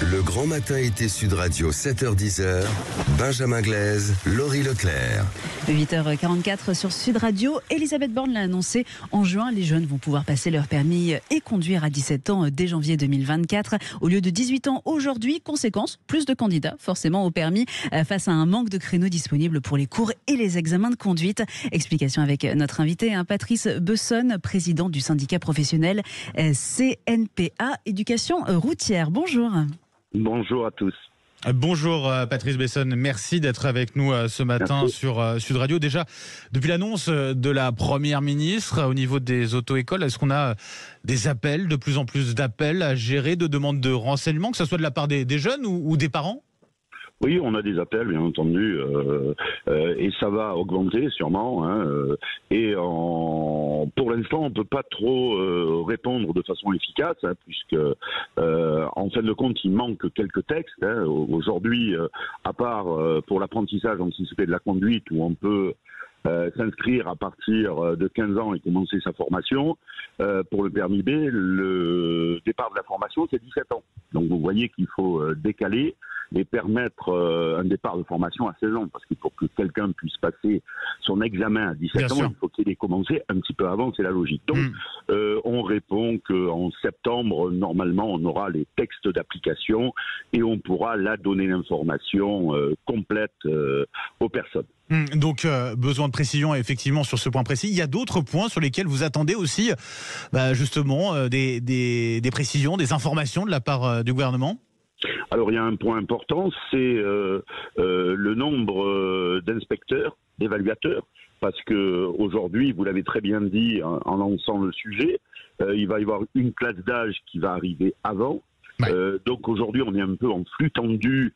Le Grand Matin été Sud Radio, 7h-10h, Benjamin Glaise, Laurie Leclerc. 8h44 sur Sud Radio. Elisabeth Borne l'a annoncé. En juin, les jeunes vont pouvoir passer leur permis et conduire à 17 ans dès janvier 2024. Au lieu de 18 ans aujourd'hui, conséquence, plus de candidats forcément au permis face à un manque de créneaux disponibles pour les cours et les examens de conduite. Explication avec notre invité, Patrice Bessonne, président du syndicat professionnel CNPA Éducation routière. Bonjour. Bonjour à tous. Bonjour Patrice Bessonne, merci d'être avec nous ce matin sur Sud Radio. Déjà, depuis l'annonce de la Première ministre au niveau des auto-écoles, est-ce qu'on a des appels, de plus en plus d'appels à gérer, de demandes de renseignements, que ce soit de la part des jeunes ou des parents ? Oui, on a des appels, bien entendu, et ça va augmenter sûrement. Pour l'instant, on ne peut pas trop répondre de façon efficace, puisque, en fin de compte, il manque quelques textes. Aujourd'hui, à part pour l'apprentissage anticipé de la conduite, où on peut s'inscrire à partir de 15 ans et commencer sa formation. Pour le permis B, le départ de la formation, c'est 17 ans. Donc vous voyez qu'il faut décaler et permettre un départ de formation à 16 ans, parce qu'il faut que quelqu'un puisse passer son examen à 17 ans, il faut qu'il ait commencé un petit peu avant, c'est la logique. Donc on répond qu'en septembre, normalement, on aura les textes d'application et on pourra là donner l'information complète aux personnes. Donc, besoin de précision effectivement sur ce point précis. Il y a d'autres points sur lesquels vous attendez aussi justement des précisions, des informations de la part du gouvernement ? Alors, il y a un point important, c'est le nombre d'inspecteurs, d'évaluateurs, parce que aujourd'hui, vous l'avez très bien dit en lançant le sujet, il va y avoir une classe d'âge qui va arriver avant. Ouais. Donc aujourd'hui, on est un peu en flux tendu,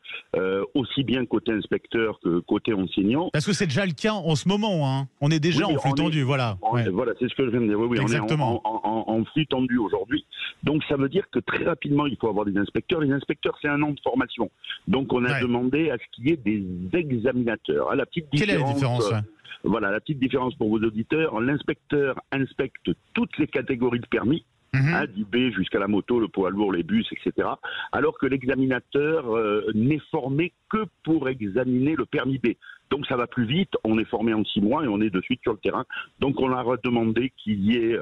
aussi bien côté inspecteur que côté enseignant. Parce que c'est déjà le cas en ce moment, hein. On est déjà en flux tendu, voilà. Voilà, c'est ce que je viens de dire. Oui, exactement. On est en flux tendu aujourd'hui. Donc ça veut dire que très rapidement, il faut avoir des inspecteurs. Les inspecteurs, c'est un an de formation. Donc on a demandé à ce qu'il y ait des examinateurs. À la petite différence, quelle est la différence Voilà, la petite différence pour vos auditeurs. L'inspecteur inspecte toutes les catégories de permis. Du B jusqu'à la moto, le poids lourd, les bus, etc. Alors que l'examinateur n'est formé que pour examiner le permis B. Donc ça va plus vite, on est formé en 6 mois et on est de suite sur le terrain. Donc on a demandé qu'il y ait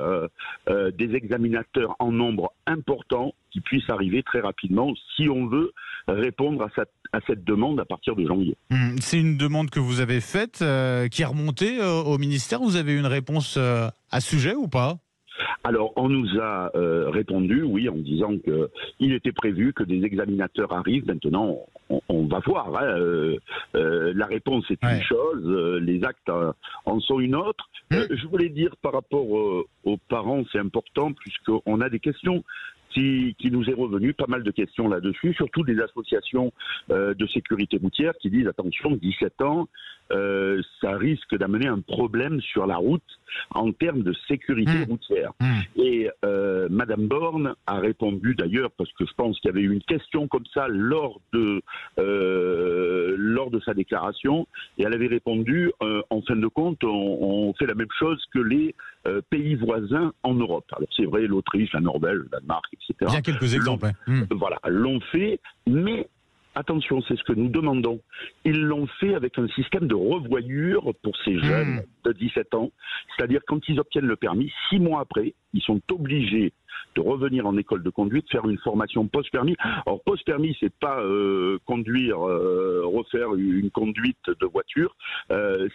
des examinateurs en nombre important qui puissent arriver très rapidement si on veut répondre à cette demande à partir de janvier. C'est une demande que vous avez faite, qui est remontée au ministère. Vous avez une réponse à ce sujet ou pas ? Alors, on nous a répondu, oui, en disant qu'il était prévu que des examinateurs arrivent. Maintenant, on va voir. La réponse est une chose, les actes en sont une autre. Je voulais dire par rapport aux parents, c'est important, puisqu'on a des questions qui nous est revenu, pas mal de questions là-dessus, surtout des associations de sécurité routière qui disent, attention, 17 ans, ça risque d'amener un problème sur la route en termes de sécurité routière. Et Madame Borne a répondu d'ailleurs, parce que je pense qu'il y avait eu une question comme ça lors de sa déclaration, et elle avait répondu, en fin de compte, on fait la même chose que les pays voisins en Europe. Alors c'est vrai, l'Autriche, la Norvège, le Danemark, etc. Il y a quelques exemples. Voilà, l'ont fait, mais attention, c'est ce que nous demandons. Ils l'ont fait avec un système de revoyure pour ces jeunes de 17 ans. C'est-à-dire, quand ils obtiennent le permis, 6 mois après, ils sont obligés de revenir en école de conduite, faire une formation post-permis. Alors, post-permis, c'est pas refaire une conduite de voiture.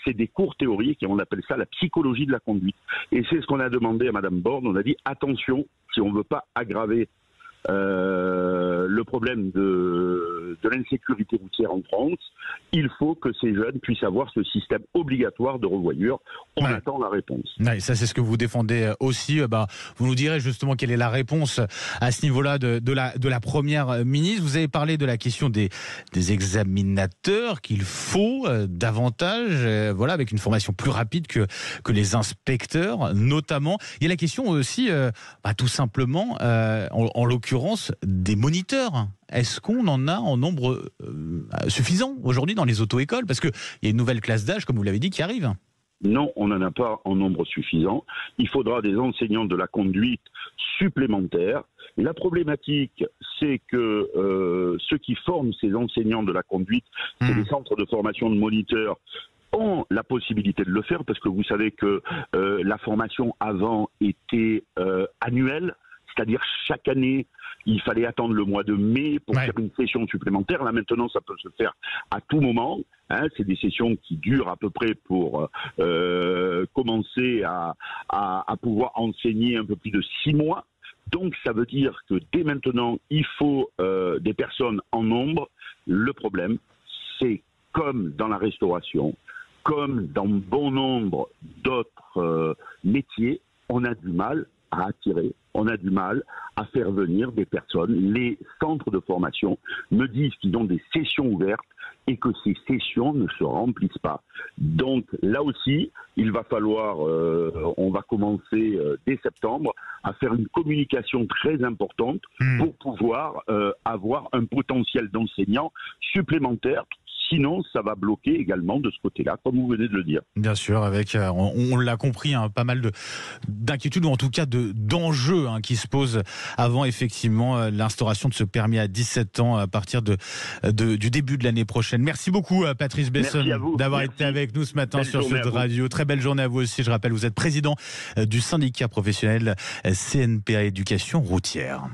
C'est des cours théoriques et on appelle ça la psychologie de la conduite. Et c'est ce qu'on a demandé à Madame Borne. On a dit, attention, si on ne veut pas aggraver le problème de l'insécurité routière en France, il faut que ces jeunes puissent avoir ce système obligatoire de revoyure. On attend la réponse. Ça, c'est ce que vous défendez aussi. Vous nous direz justement quelle est la réponse à ce niveau-là de la Première ministre. Vous avez parlé de la question des examinateurs, qu'il faut davantage, avec une formation plus rapide que les inspecteurs, notamment. Il y a la question aussi, tout simplement, en l'occurrence, des moniteurs. Est-ce qu'on en a en nombre suffisant aujourd'hui dans les auto-écoles ? Parce qu'il y a une nouvelle classe d'âge, comme vous l'avez dit, qui arrive. Non, on n'en a pas en nombre suffisant. Il faudra des enseignants de la conduite supplémentaires. La problématique, c'est que ce ceux qui forment ces enseignants de la conduite, c'est les centres de formation de moniteurs, ont la possibilité de le faire, parce que vous savez que la formation avant était annuelle, c'est-à-dire chaque année, il fallait attendre le mois de mai pour faire une session supplémentaire. Là maintenant, ça peut se faire à tout moment. C'est des sessions qui durent à peu près pour commencer à pouvoir enseigner un peu plus de 6 mois. Donc ça veut dire que dès maintenant, il faut des personnes en nombre. Le problème, c'est comme dans la restauration, comme dans bon nombre d'autres métiers, on a du mal à attirer, on a du mal à faire venir des personnes. Les centres de formation me disent qu'ils ont des sessions ouvertes et que ces sessions ne se remplissent pas. Donc là aussi, il va falloir, on va commencer dès septembre à faire une communication très importante pour pouvoir avoir un potentiel d'enseignants supplémentaires. Sinon, ça va bloquer également de ce côté-là, comme vous venez de le dire. Bien sûr, avec, on l'a compris, pas mal d'inquiétudes, ou en tout cas d'enjeux qui se posent avant effectivement l'instauration de ce permis à 17 ans à partir du début de l'année prochaine. Merci beaucoup Patrice Besson d'avoir été avec nous ce matin sur Sud Radio. Très belle journée à vous aussi. Je rappelle, vous êtes président du syndicat professionnel CNPA Éducation Routière.